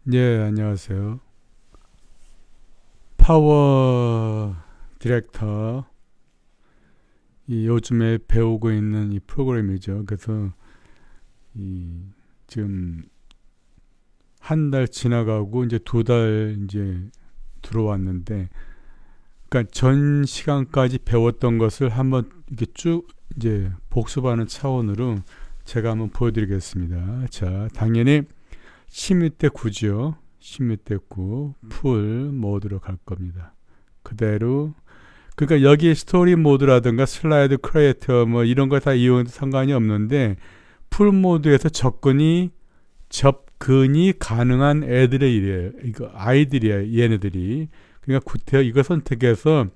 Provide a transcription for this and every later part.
네, 안녕하세요. 파워 디렉터, 이 요즘에 배우고 있는 이 프로그램이죠. 그래서 이 지금 한 달 지나가고 이제 두 달 이제 들어왔는데, 그러니까 전 시간까지 배웠던 것을 한번 이렇게 쭉 이제 복습하는 차원으로 제가 한번 보여드리겠습니다. 자, 당연히 16대 9죠. 16대 9 풀 모드로 갈 겁니다. 그대로. 그러니까 여기 스토리 모드라든가 슬라이드 크리에이터 뭐 이런 거 다 이용해도 상관이 없는데, 풀 모드에서 접근이 가능한 애들이래요. 이거 아이들이에요. 얘네들이. 그러니까 구태여 이거 선택해서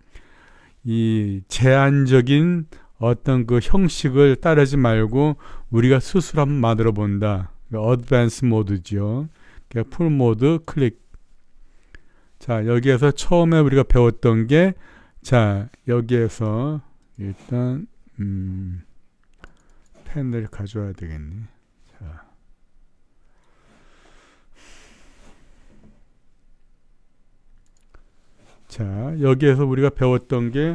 이 제한적인 어떤 그 형식을 따르지 말고 우리가 스스로 한번 만들어 본다. 어드밴스 모드죠. 풀 모드 클릭. 자, 여기에서 처음에 우리가 배웠던 게, 자, 여기에서 일단 펜을 가져와야 되겠네. 자, 여기에서 우리가 배웠던 게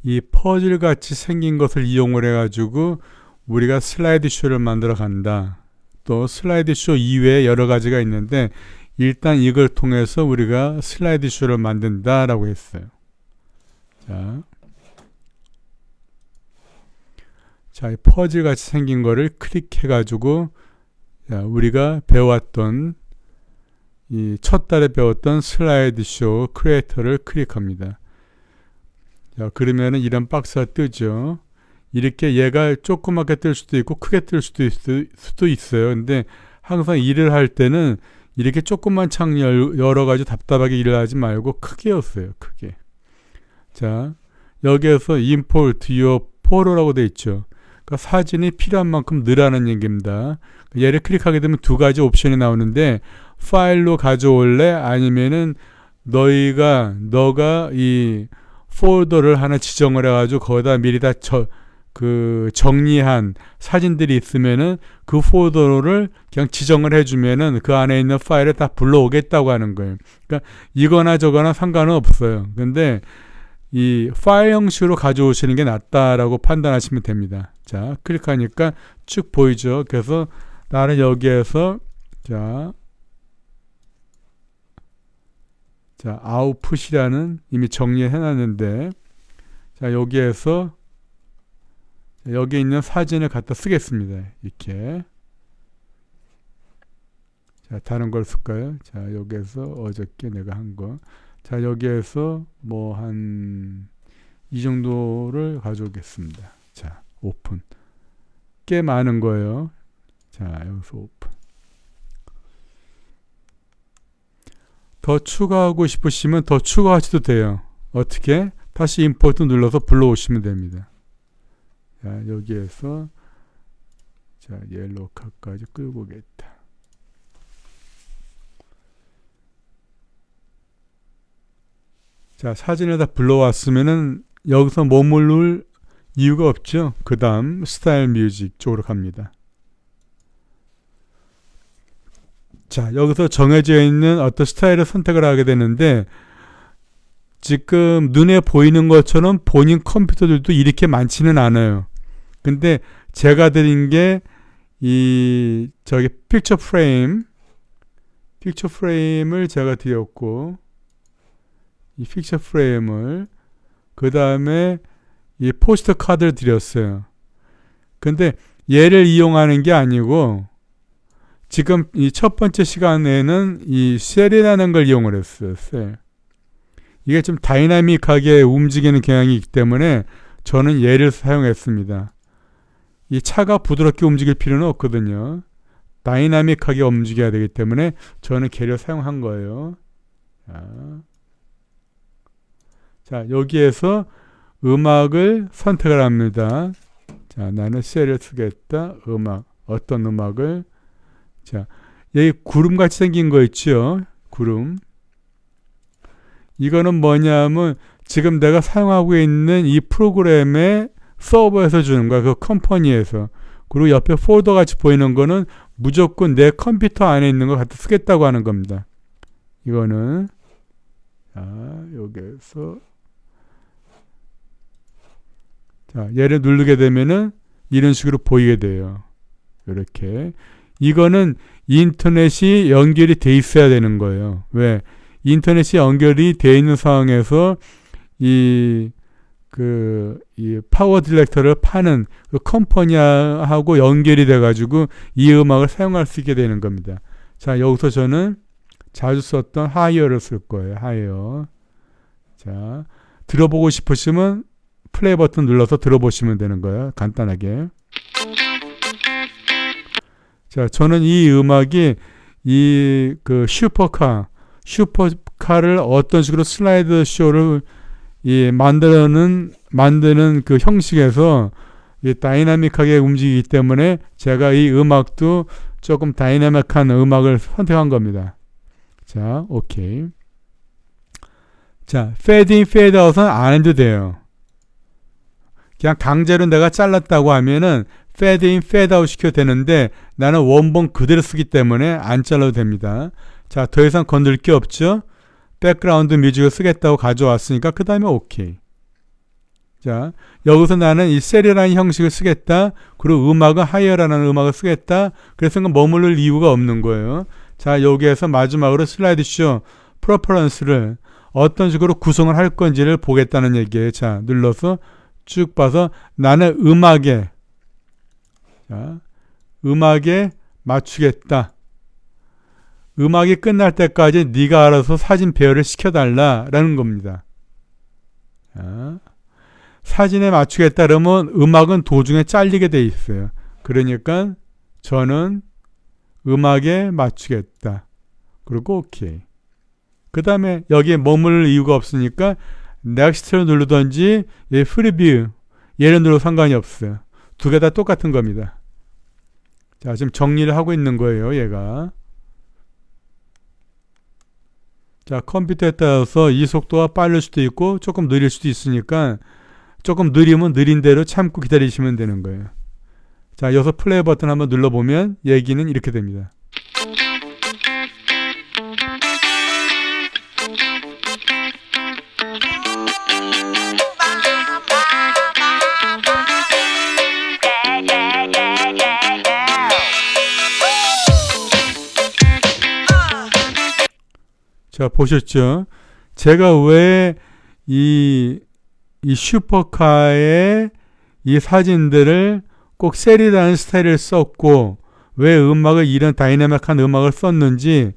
이 퍼즐 같이 생긴 것을 이용을 해가지고 우리가 슬라이드 쇼를 만들어 간다. 또 슬라이드 쇼 이외에 여러 가지가 있는데, 일단 이걸 통해서 우리가 슬라이드 쇼를 만든다라고 했어요. 자, 이 퍼즐 같이 생긴 거를 클릭해가지고, 자, 우리가 배웠던 이 첫 달에 배웠던 슬라이드 쇼 크리에이터를 클릭합니다. 자, 그러면은 이런 박스가 뜨죠. 이렇게 얘가 조그맣게 뜰 수도 있고 크게 뜰 수도 있어요. 근데 항상 일을 할 때는 이렇게 조그만 창 열어가지고 답답하게 일을 하지 말고 크게 였어요. 크게. 자, 여기에서 import your photo라고 돼 있죠. 그러니까 사진이 필요한 만큼 넣으라는 얘기입니다. 얘를 클릭하게 되면 두 가지 옵션이 나오는데, 파일로 가져올래? 아니면은 너가 이 폴더를 하나 지정을 해가지고 거기다 미리 다 정리한 사진들이 있으면은 그 폴더를 그냥 지정을 해주면은 그 안에 있는 파일을 다 불러오겠다고 하는 거예요. 그러니까 이거나 저거나 상관은 없어요. 근데 이 파일 형식으로 가져오시는 게 낫다라고 판단하시면 됩니다. 자, 클릭하니까 쭉 보이죠. 그래서 나는 여기에서 자, 아웃풋이라는 이미 정리해놨는데, 자, 여기에서 여기 있는 사진을 갖다 쓰겠습니다. 이렇게. 자, 다른 걸 쓸까요? 자, 여기에서 어저께 내가 한 거. 자, 여기에서 뭐 한 이 정도를 가져오겠습니다. 자, 오픈. 꽤 많은 거예요. 자, 여기서 오픈. 더 추가하고 싶으시면 더 추가하셔도 돼요. 어떻게? 다시 임포트 눌러서 불러오시면 됩니다. 자, 여기에서 자, 옐로우 컷까지 끌고 오겠다. 자, 사진을 다 불러왔으면은 여기서 머무를 이유가 없죠. 그 다음 스타일 뮤직 쪽으로 갑니다. 자, 여기서 정해져 있는 어떤 스타일을 선택을 하게 되는데, 지금 눈에 보이는 것처럼 본인 컴퓨터들도 이렇게 많지는 않아요. 근데 제가 드린 게 저기 픽처 프레임을 제가 드렸고, 이 픽처 프레임을 그 다음에 이 포스터 카드를 드렸어요. 근데 얘를 이용하는 게 아니고, 지금 이 첫 번째 시간에는 이 셀이라는 걸 이용을 했어요. 셀. 이게 좀 다이나믹하게 움직이는 경향이 있기 때문에 저는 얘를 사용했습니다. 이 차가 부드럽게 움직일 필요는 없거든요. 다이나믹하게 움직여야 되기 때문에 저는 걔를 사용한 거예요. 자, 여기에서 음악을 선택을 합니다. 자, 나는 셀을 쓰겠다. 어떤 음악을. 자, 여기 구름같이 생긴 거 있죠? 구름. 이거는 뭐냐면 지금 내가 사용하고 있는 이 프로그램의 서버에서 주는 거야. 그 컴퍼니에서. 그리고 옆에 폴더 같이 보이는 거는 무조건 내 컴퓨터 안에 있는 거 갖다 쓰겠다고 하는 겁니다. 이거는 여기에서 얘를 누르게 되면은 이런 식으로 보이게 돼요. 이렇게. 이거는 인터넷이 연결이 돼 있어야 되는 거예요. 왜? 인터넷이 연결이 돼 있는 상황에서 이 파워 디렉터를 파는 그 컴퍼니하고 연결이 돼가지고 이 음악을 사용할 수 있게 되는 겁니다. 자, 여기서 저는 자주 썼던 하이어를 쓸 거예요. 하이어. 자, 들어보고 싶으시면 플레이 버튼 눌러서 들어보시면 되는 거예요. 간단하게. 자, 저는 이 음악이 슈퍼카를 어떤 식으로 슬라이드 쇼를 만드는 그 형식에서 다이나믹하게 움직이기 때문에 제가 이 음악도 조금 다이나믹한 음악을 선택한 겁니다. 자, 오케이. 자, 페이드 인, 페이드 아웃은 안 해도 돼요. 그냥 강제로 내가 잘랐다고 하면은 페이드 인, 페이드 아웃 시켜도 되는데 나는 원본 그대로 쓰기 때문에 안 잘라도 됩니다. 자, 더 이상 건들 게 없죠? 백그라운드 뮤직을 쓰겠다고 가져왔으니까 그 다음에 오케이. 자, 여기서 나는 이 셀이라는 형식을 쓰겠다. 그리고 음악은 하이어라는 음악을 쓰겠다. 그래서 머무를 이유가 없는 거예요. 자, 여기에서 마지막으로 슬라이드쇼 프레퍼런스를 어떤 식으로 구성을 할 건지를 보겠다는 얘기예요. 자, 눌러서 쭉 봐서 나는 음악에 맞추겠다. 음악이 끝날 때까지 네가 알아서 사진 배열을 시켜달라라는 겁니다. 사진에 맞추겠다 그러면 음악은 도중에 잘리게 돼 있어요. 그러니까 저는 음악에 맞추겠다. 그리고 오케이. 그 다음에 여기에 머물 이유가 없으니까 넥스트를 누르든지 프리뷰 얘를 눌러도 상관이 없어요. 두 개 다 똑같은 겁니다. 자, 지금 정리를 하고 있는 거예요. 얘가. 자, 컴퓨터에 따라서 이 속도가 빠를 수도 있고 조금 느릴 수도 있으니까 조금 느리면 느린 대로 참고 기다리시면 되는 거예요. 자, 여기서 플레이 버튼 한번 눌러보면 얘기는 이렇게 됩니다. 자, 보셨죠? 제가 왜 이 슈퍼카의 이 사진들을 꼭 셀이라는 스타일을 썼고 왜 음악을 이런 다이나믹한 음악을 썼는지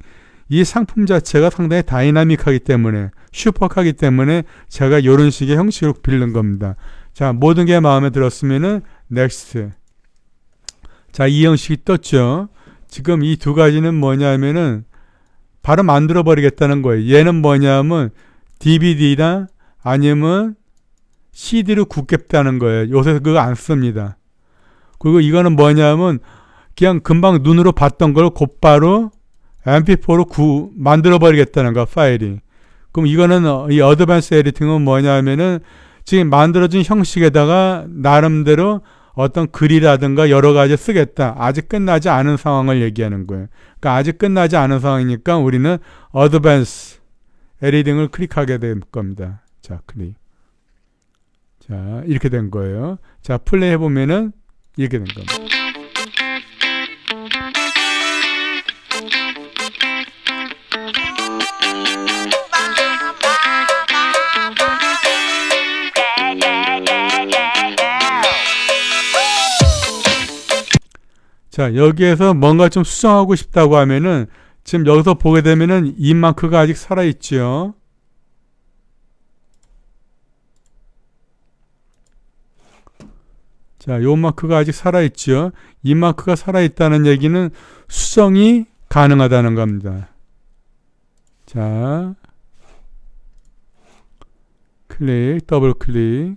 이 상품 자체가 상당히 다이나믹하기 때문에 슈퍼카기 때문에 제가 이런 식의 형식으로 빌린 겁니다. 자, 모든 게 마음에 들었으면은 넥스트. 자, 이 형식이 떴죠. 지금 이 두 가지는 뭐냐면은 바로 만들어 버리겠다는 거예요. 얘는 뭐냐면 DVD나 아니면 CD로 굳겠다는 거예요. 요새 그거 안 씁니다. 그리고 이거는 뭐냐면 그냥 금방 눈으로 봤던 걸 곧바로 MP4로 만들어 버리겠다는 거, 파일이. 그럼 이거는 이 어드밴스 에디팅은 뭐냐면은 지금 만들어진 형식에다가 나름대로 어떤 글이라든가 여러 가지 쓰겠다. 아직 끝나지 않은 상황을 얘기하는 거예요. 그러니까 아직 끝나지 않은 상황이니까 우리는 어드밴스 에디팅을 클릭하게 될 겁니다. 자, 클릭. 자, 이렇게 된 거예요. 자, 플레이 해보면은 이렇게 된 겁니다. 자, 여기에서 뭔가 좀 수정하고 싶다고 하면은 지금 여기서 보게 되면은 이 마크가 아직 살아있죠. 자, 요 마크가 아직 살아있죠. 이 마크가 살아있다는 얘기는 수정이 가능하다는 겁니다. 자, 클릭, 더블 클릭.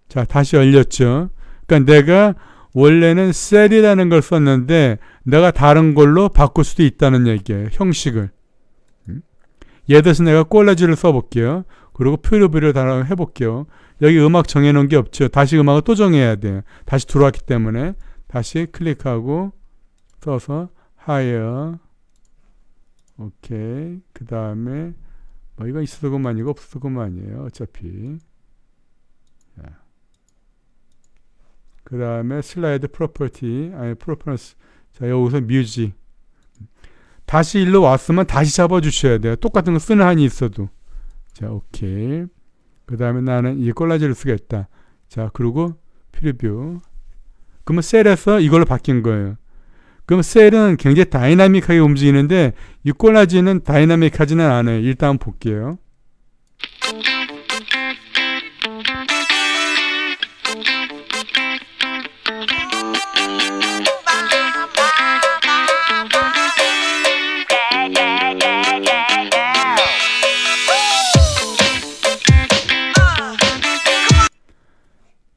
자, 다시 열렸죠. 그러니까 내가 원래는 셀이라는 걸 썼는데 내가 다른 걸로 바꿀 수도 있다는 얘기예요. 형식을. 예를 들어서 내가 콜라지를 써볼게요. 그리고 프리뷰를 해볼게요. 여기 음악 정해놓은 게 없죠. 다시 음악을 또 정해야 돼요. 다시 들어왔기 때문에 다시 클릭하고 써서 higher. 오케이. 그 다음에 뭐 이거 있어도 그만이고 없어도 그만이에요. 어차피. 그 다음에 슬라이드 프로퍼티. 아니 프로퍼런스. 자, 여기서 뮤직. 다시 일로 왔으면 다시 잡아주셔야 돼요. 똑같은 거 쓰는 한이 있어도. 자, 오케이. 그 다음에 나는 이 콜라지를 쓰겠다. 자, 그리고 프리뷰. 그러면 셀에서 이걸로 바뀐 거예요. 그럼 셀은 굉장히 다이나믹하게 움직이는데 이 콜라지는 다이나믹하지는 않아요. 일단 볼게요.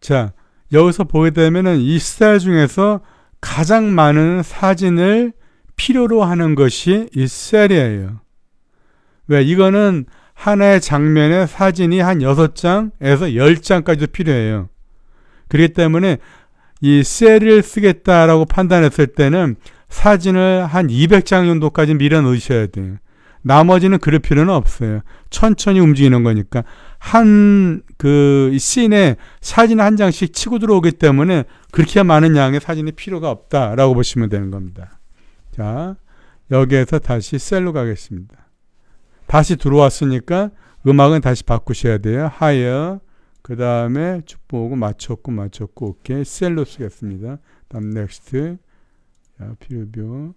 자, 여기서 보게 되면은 이 스타일 중에서 가장 많은 사진을 필요로 하는 것이 이 셀이에요. 왜? 이거는 하나의 장면에 사진이 한 6장에서 10장까지도 필요해요. 그렇기 때문에 이 셀을 쓰겠다라고 판단했을 때는 사진을 한 200장 정도까지 밀어 넣으셔야 돼요. 나머지는 그럴 필요는 없어요. 천천히 움직이는 거니까. 한 그 씬에 사진 한 장씩 치고 들어오기 때문에 그렇게 많은 양의 사진이 필요가 없다라고 보시면 되는 겁니다. 자, 여기에서 다시 셀로 가겠습니다. 다시 들어왔으니까 음악은 다시 바꾸셔야 돼요. higher. 그 다음에 쭉 보고 맞췄고 오케이. 셀로 쓰겠습니다. 다음 next. 자, 프리뷰.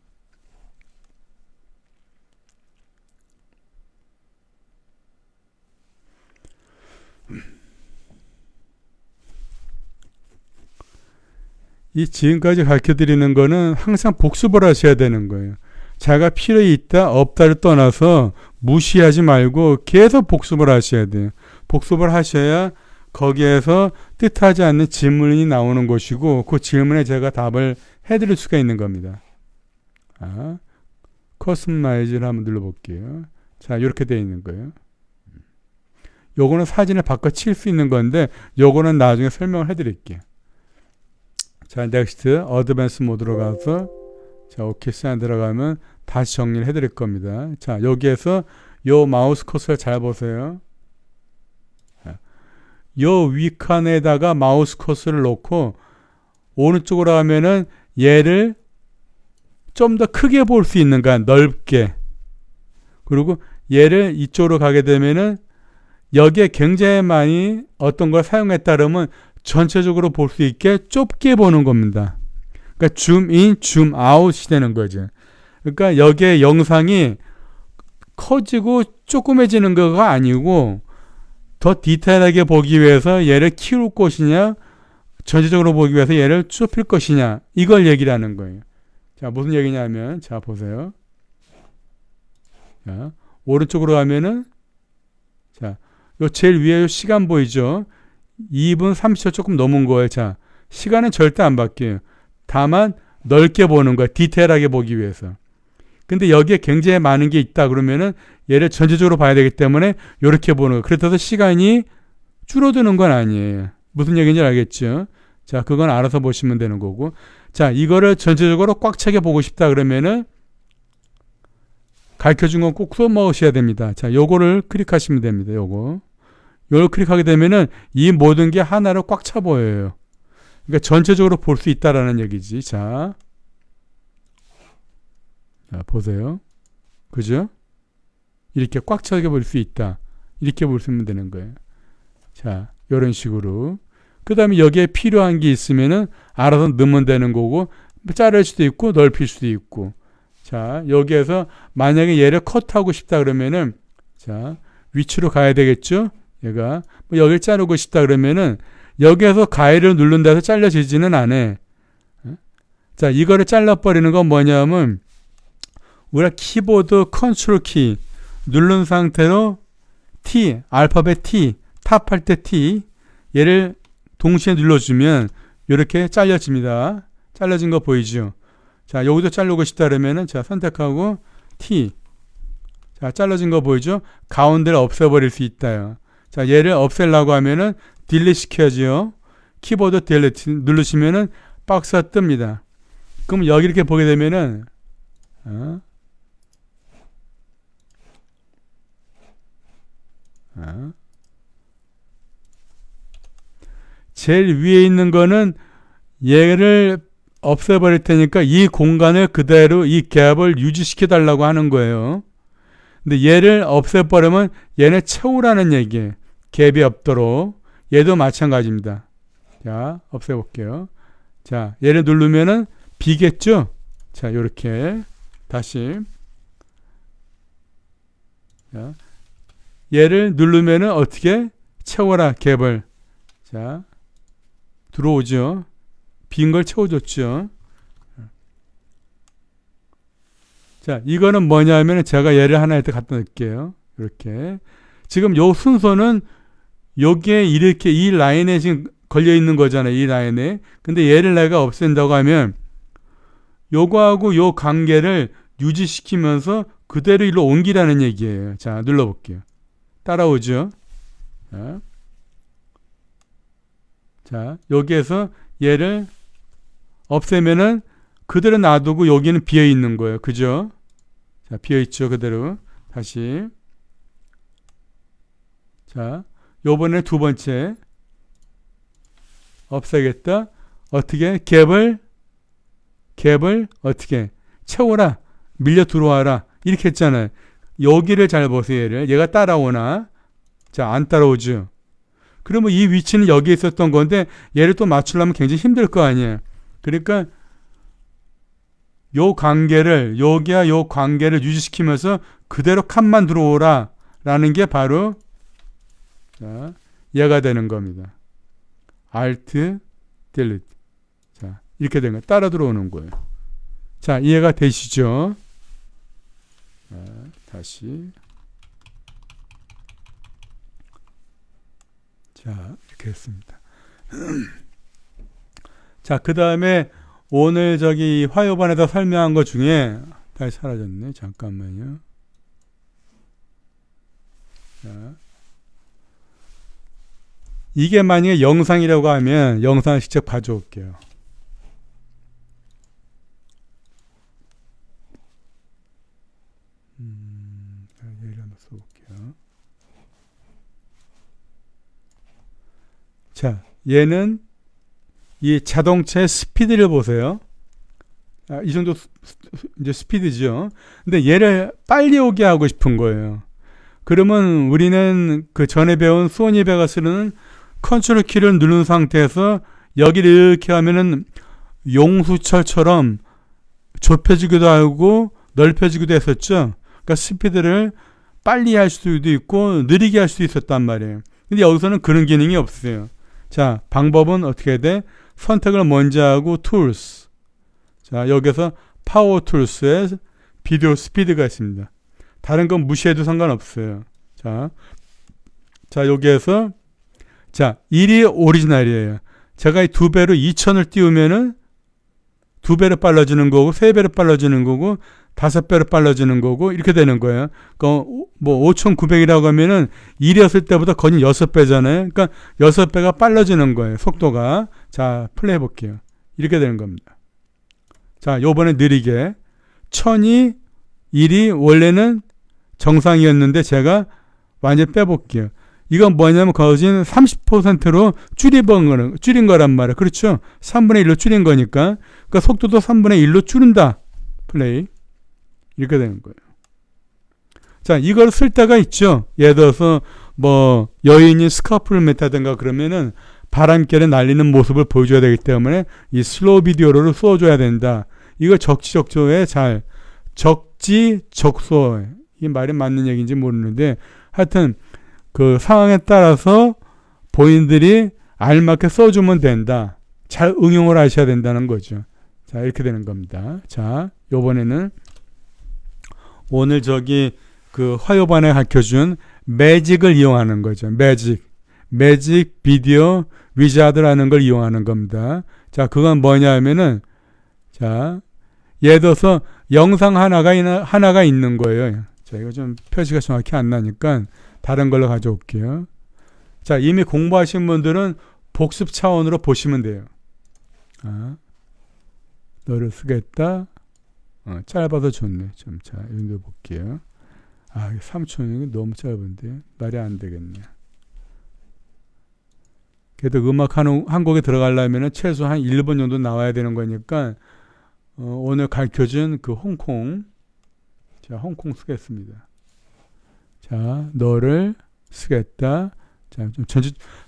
이 지금까지 가르쳐드리는 거는 항상 복습을 하셔야 되는 거예요. 자가 필요 있다 없다를 떠나서 무시하지 말고 계속 복습을 하셔야 돼요. 복습을 하셔야 거기에서 뜻하지 않는 질문이 나오는 것이고 그 질문에 제가 답을 해드릴 수가 있는 겁니다. 커스터마이즈를 한번 눌러볼게요. 자, 이렇게 되어 있는 거예요. 요거는 사진을 바꿔 칠 수 있는 건데 요거는 나중에 설명을 해드릴게요. 자, 넥스트 어드밴스 모드로 가서 자, 오케이 사인 들어가면 다시 정리를 해드릴 겁니다. 자, 여기에서 요 마우스 커서를 잘 보세요. 요 위칸에다가 마우스 커서를 놓고 오른쪽으로 하면은 얘를 좀 더 크게 볼 수 있는 거야. 넓게. 그리고 얘를 이쪽으로 가게 되면은 여기에 굉장히 많이 어떤 걸 사용했다 그러면 전체적으로 볼 수 있게 좁게 보는 겁니다. 그러니까 줌인, 줌아웃이 되는 거죠. 그러니까 여기에 영상이 커지고 조그매지는 거가 아니고 더 디테일하게 보기 위해서 얘를 키울 것이냐 전체적으로 보기 위해서 얘를 좁힐 것이냐 이걸 얘기를 하는 거예요. 자, 무슨 얘기냐면 자, 보세요. 자, 오른쪽으로 가면은 자, 요 제일 위에 요 시간 보이죠? 2분 30초 조금 넘은 거예요. 자, 시간은 절대 안 바뀌어요. 다만 넓게 보는 거야. 디테일하게 보기 위해서. 근데 여기에 굉장히 많은 게 있다 그러면은 얘를 전체적으로 봐야 되기 때문에 이렇게 보는 거예요. 그렇다고 시간이 줄어드는 건 아니에요. 무슨 얘기인지 알겠죠? 자, 그건 알아서 보시면 되는 거고. 자, 이거를 전체적으로 꽉 차게 보고 싶다 그러면은 가르쳐준 건 꼭 써먹으셔야 됩니다. 자, 요거를 클릭하시면 됩니다. 요걸 클릭하게 되면은 이 모든 게 하나로 꽉 차 보여요. 그러니까 전체적으로 볼 수 있다라는 얘기지. 자, 보세요. 그죠? 이렇게 꽉 차게 볼 수 있다. 이렇게 보시면 되는 거예요. 자, 이런 식으로. 그 다음에 여기에 필요한 게 있으면은 알아서 넣으면 되는 거고, 자를 수도 있고, 넓힐 수도 있고. 자, 여기에서 만약에 얘를 컷하고 싶다 그러면은, 자, 위치로 가야 되겠죠? 얘가. 뭐 여기를 자르고 싶다 그러면은, 여기에서 가위를 누른다 해서 잘려지지는 않아. 자, 이거를 잘라버리는 건 뭐냐면, 우리가 키보드 컨트롤 키 누른 상태로 T, 알파벳 T, 탑할 때 T, 얘를 동시에 눌러주면 이렇게 잘려집니다. 잘려진 거 보이죠? 자, 여기도 자르고 싶다 그러면은 자, 선택하고 T. 자, 잘라진 거 보이죠? 가운데를 없애버릴 수 있다요. 자, 얘를 없애려고 하면은 딜리트 시켜야지요. 키보드 딜리트 누르시면은 박스가 뜹니다. 그럼 여기 이렇게 보게 되면은, 제일 위에 있는 거는 얘를 없애버릴 테니까 이 공간을 그대로 이 갭을 유지시켜 달라고 하는 거예요. 근데 얘를 없애버리면 얘네 채우라는 얘기예요. 갭이 없도록. 얘도 마찬가지입니다. 자, 없애볼게요. 자, 얘를 누르면은 B겠죠? 자, 요렇게 다시. 자, 얘를 누르면은 어떻게 채워라 갭을. 자, 들어오죠. 빈 걸 채워줬죠. 자, 이거는 뭐냐면 제가 얘를 하나 이렇게 갖다 놓을게요. 이렇게. 지금 요 순서는 여기에 이렇게 이 라인에 지금 걸려 있는 거잖아요. 이 라인에. 근데 얘를 내가 없앤다고 하면 요거하고 요 관계를 유지시키면서 그대로 일로 옮기라는 얘기예요. 자, 눌러볼게요. 따라오죠. 자, 여기에서 얘를 없애면은 그대로 놔두고 여기는 비어 있는 거예요. 그죠? 자, 비어 있죠. 그대로. 다시. 자, 요번에 두 번째. 없애겠다. 어떻게? 갭을 어떻게? 채워라. 밀려 들어와라. 이렇게 했잖아요. 여기를 잘 보세요. 얘가 따라오나? 자, 안 따라오죠. 그러면 이 위치는 여기에 있었던 건데 얘를 또 맞추려면 굉장히 힘들 거 아니에요. 그러니까 요 관계를, 여기와 요 관계를 유지시키면서 그대로 칸만 들어오라 라는 게 바로, 자, 얘가 되는 겁니다. Alt, Delete. 자, 이렇게 되는 거예요. 따라 들어오는 거예요. 자, 이해가 되시죠? 자, 다시. 자, 이렇게 했습니다. 자, 그 다음에 오늘 저기 화요반에서 설명한 것 중에 다시 사라졌네. 잠깐만요. 자, 이게 만약에 영상이라고 하면 영상을 직접 가져올게요. 얘를 한번 써볼게요. 자, 얘는 이 자동차의 스피드를 보세요. 이 정도 이제 스피드죠. 근데 얘를 빨리 오게 하고 싶은 거예요. 그러면 우리는 그 전에 배운 소니 베가스는 컨트롤 키를 누른 상태에서 여기를 이렇게 하면은 용수철처럼 좁혀지기도 하고 넓혀지기도 했었죠. 그러니까 스피드를 빨리 할 수도 있고 느리게 할 수도 있었단 말이에요. 근데 여기서는 그런 기능이 없어요. 자, 방법은 어떻게 돼? 선택을 먼저 하고 Tools. 자, 여기서 파워 툴스에 비디오 스피드가 있습니다. 다른 건 무시해도 상관없어요. 자, 여기에서 자, 1이 오리지널이에요. 제가 이 2배로 2000을 띄우면은 2배로 빨라지는 거고 3배로 빨라지는 거고 5배로 빨라지는 거고 이렇게 되는 거예요. 그러니까 뭐 5900이라고 하면은 1이었을 때보다 거의 6배잖아요. 그러니까 6배가 빨라지는 거예요. 속도가. 자, 플레이 해볼게요. 이렇게 되는 겁니다. 자, 요번에 느리게 1000이 1이 원래는 정상이었는데 제가 완전 빼볼게요. 이건 뭐냐면 거진 30%로 줄인 거란 말이에요. 그렇죠? 3분의 1로 줄인 거니까. 그러니까 속도도 3분의 1로 줄인다. 플레이. 이렇게 되는 거예요. 자, 이걸 쓸 때가 있죠. 예를 들어서 뭐 여인이 스카프를 맸다든가 그러면은 바람결에 날리는 모습을 보여줘야 되기 때문에 이 슬로우 비디오를 쏘줘야 된다. 이거 적지적소에 잘 적지적소. 이게 말이 맞는 얘기인지 모르는데 하여튼 그 상황에 따라서 본인들이 알맞게 써주면 된다. 잘 응용을 하셔야 된다는 거죠. 자, 이렇게 되는 겁니다. 자, 요번에는 오늘 저기 그 화요반에 가르쳐준 매직을 이용하는 거죠. 매직 비디오 위자드라는 걸 이용하는 겁니다. 자, 그건 뭐냐 하면은 자, 예를 들어서 영상 하나가 있는 거예요. 자, 이거 좀 표시가 정확히 안 나니까 다른 걸로 가져올게요. 자, 이미 공부하신 분들은 복습 차원으로 보시면 돼요. 너를 쓰겠다. 짧아서 좋네. 좀, 자, 이거 볼게요. 3초는 너무 짧은데 말이 안 되겠네. 그래도 음악 한 곡에 들어가려면 최소 한 1분 정도 나와야 되는 거니까 오늘 가르쳐준 그 홍콩, 자, 홍콩 쓰겠습니다. 자, 너를 쓰겠다. 자, 좀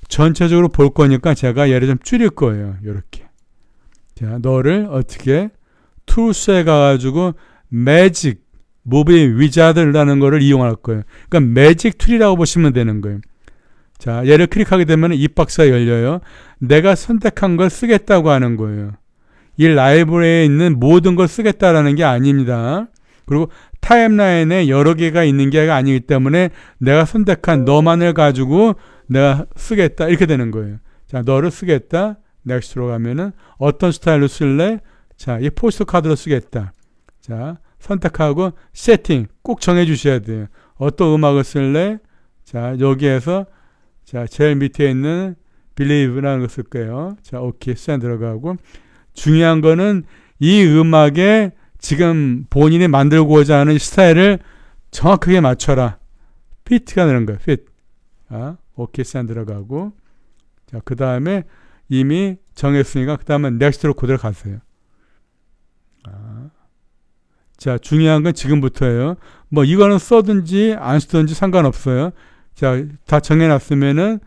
전체적으로 볼 거니까 제가 얘를 좀 줄일 거예요. 이렇게. 자, 너를 어떻게 툴스에 가가지고 매직 무비 위자드라는 거를 이용할 거예요. 그러니까 매직 툴이라고 보시면 되는 거예요. 자, 얘를 클릭하게 되면 이 박스가 열려요. 내가 선택한 걸 쓰겠다고 하는 거예요. 이 라이브러리에 있는 모든 걸 쓰겠다라는 게 아닙니다. 그리고 타임라인에 여러 개가 있는 게 아니기 때문에 내가 선택한 너만을 가지고 내가 쓰겠다 이렇게 되는 거예요. 자, 너를 쓰겠다. 넥스트로 가면은 어떤 스타일로 쓸래? 자, 이 포스트 카드로 쓰겠다. 자, 선택하고 세팅 꼭 정해 주셔야 돼요. 어떤 음악을 쓸래? 자, 여기에서 자, 제일 밑에 있는 believe라는 거 쓸 거예요. 자, 오케이. 스 들어가고 중요한 거는 이 음악에 지금 본인이 만들고자 하는 스타일을 정확하게 맞춰라. fit가 되는 거예요. fit. 오케이. 스 들어가고 자, 그 다음에 이미 정했으니까 그 다음에 next로 그대로 가세요. 자, 중요한 건 지금부터예요. 뭐 이거는 써든지 안 쓰든지 상관없어요. 자, 다 정해놨으면은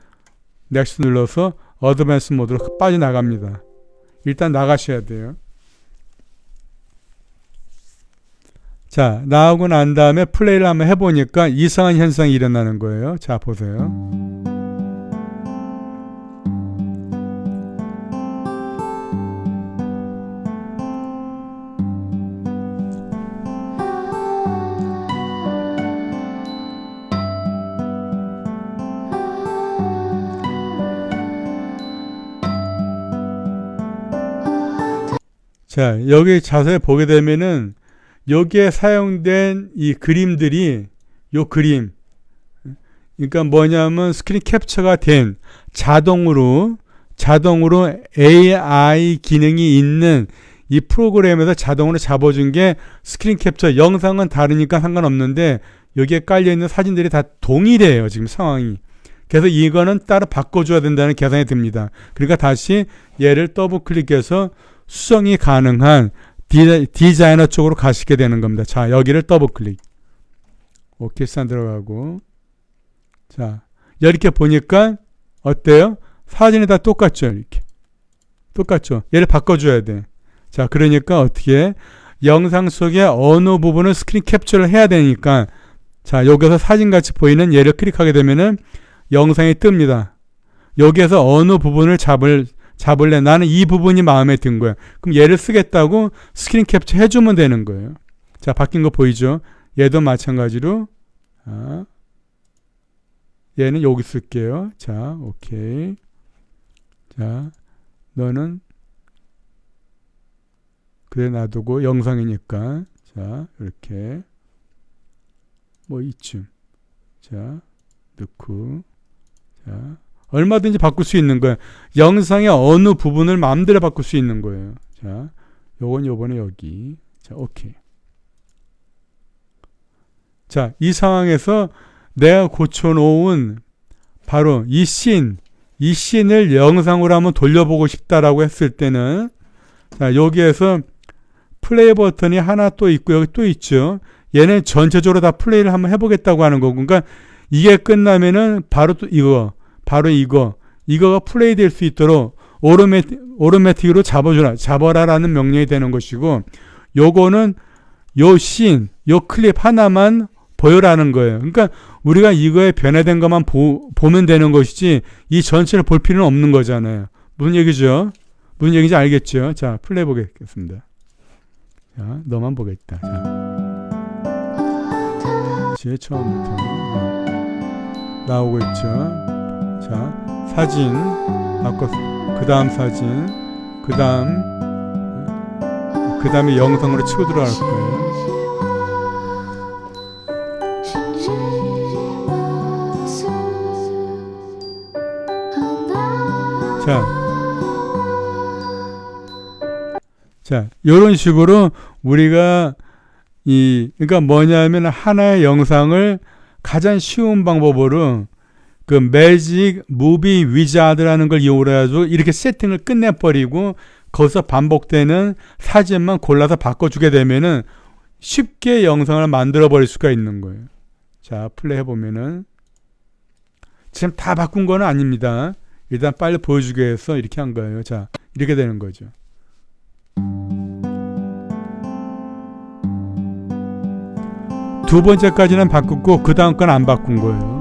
next 눌러서 어드밴스 모드로 빠져나갑니다. 일단 나가셔야 돼요. 자, 나오고 난 다음에 플레이를 한번 해보니까 이상한 현상이 일어나는 거예요. 자, 보세요. 자, 여기 자세히 보게 되면은 여기에 사용된 이 그림들이 요 그림 그러니까 뭐냐면 스크린 캡처가 된 자동으로 AI 기능이 있는 이 프로그램에서 자동으로 잡아준 게 스크린 캡처. 영상은 다르니까 상관없는데 여기에 깔려있는 사진들이 다 동일해요. 지금 상황이. 그래서 이거는 따로 바꿔줘야 된다는 계산이 듭니다. 그러니까 다시 얘를 더블 클릭해서 수정이 가능한 디자이너 쪽으로 가시게 되는 겁니다. 자, 여기를 더블 클릭. 오케이, 산 들어가고. 자, 이렇게 보니까 어때요? 사진이 다 똑같죠? 이렇게. 똑같죠? 얘를 바꿔줘야 돼. 자, 그러니까 어떻게 영상 속에 어느 부분을 스크린 캡처를 해야 되니까 자, 여기서 사진같이 보이는 얘를 클릭하게 되면은 영상이 뜹니다. 여기에서 어느 부분을 잡을래? 나는 이 부분이 마음에 든 거야. 그럼 얘를 쓰겠다고 스크린 캡처 해주면 되는 거예요. 자, 바뀐 거 보이죠? 얘도 마찬가지로 얘는 여기 쓸게요. 자, 오케이. 자, 너는 그래 놔두고 영상이니까 자, 이렇게 뭐 이쯤 자, 넣고 자, 얼마든지 바꿀 수 있는 거예요. 영상의 어느 부분을 마음대로 바꿀 수 있는 거예요. 자, 요번에 여기. 자, 오케이. 자, 이 상황에서 내가 고쳐놓은 바로 이 씬을 영상으로 한번 돌려보고 싶다라고 했을 때는 자, 여기에서 플레이 버튼이 하나 또 있고 여기 또 있죠. 얘는 전체적으로 다 플레이를 한번 해보겠다고 하는 거고. 그러니까 이게 끝나면은 바로 또 이거가 플레이 될 수 있도록 오토매틱으로 잡아라라는 명령이 되는 것이고, 요거는 요 클립 하나만 보여라는 거예요. 그러니까 우리가 이거에 변화된 것만 보면 되는 것이지 이 전체를 볼 필요는 없는 거잖아요. 무슨 얘기죠? 무슨 얘기인지 알겠죠? 자, 플레이 보겠습니다. 자, 너만 보겠다. 자, 제일 처음부터 나오고 있죠. 자, 사진 바꿔, 그 다음 사진, 그 다음에 영상으로 치고 들어갈 거예요. 자, 이런 식으로 우리가 그러니까 뭐냐면 하나의 영상을 가장 쉬운 방법으로 그 매직 무비 위자드라는 걸 이용을 해가지고 이렇게 세팅을 끝내버리고 거기서 반복되는 사진만 골라서 바꿔주게 되면은 쉽게 영상을 만들어 버릴 수가 있는 거예요. 자, 플레이 해보면은 지금 다 바꾼 건 아닙니다. 일단 빨리 보여주기 위해서 이렇게 한 거예요. 자, 이렇게 되는 거죠. 두 번째까지는 바꿨고 그 다음 건 안 바꾼 거예요.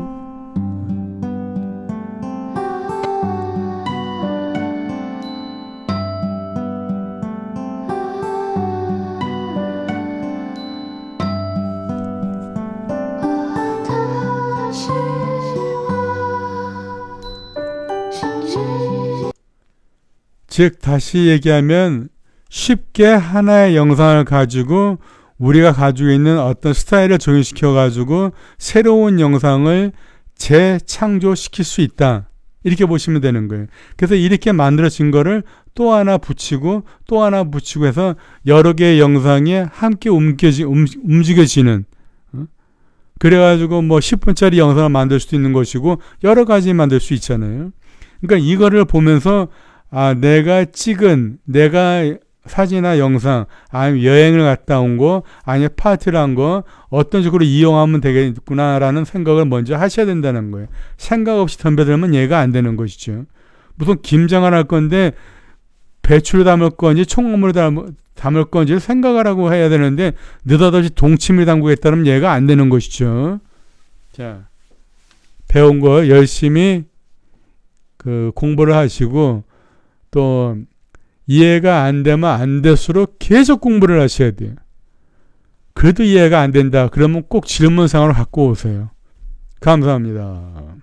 즉 다시 얘기하면 쉽게 하나의 영상을 가지고 우리가 가지고 있는 어떤 스타일을 적용시켜 가지고 새로운 영상을 재창조시킬 수 있다. 이렇게 보시면 되는 거예요. 그래서 이렇게 만들어진 거를 또 하나 붙이고 또 하나 붙이고 해서 여러 개의 영상이 함께 움직여지는 그래가지고 뭐 10분짜리 영상을 만들 수도 있는 것이고 여러 가지 만들 수 있잖아요. 그러니까 이거를 보면서 내가 사진이나 영상, 아니면 여행을 갔다 온 거, 아니면 파티를 한 거, 어떤 식으로 이용하면 되겠구나라는 생각을 먼저 하셔야 된다는 거예요. 생각 없이 덤벼들면 얘가 안 되는 것이죠. 무슨 김장을 할 건데, 배추를 담을 건지, 총무를 담을 건지를 생각을 하고 해야 되는데, 느닷없이 동치미를 담그겠다면 얘가 안 되는 것이죠. 자, 배운 거 열심히 공부를 하시고, 또, 이해가 안 되면 안 될수록 계속 공부를 하셔야 돼요. 그래도 이해가 안 된다. 그러면 꼭 질문상으로 갖고 오세요. 감사합니다.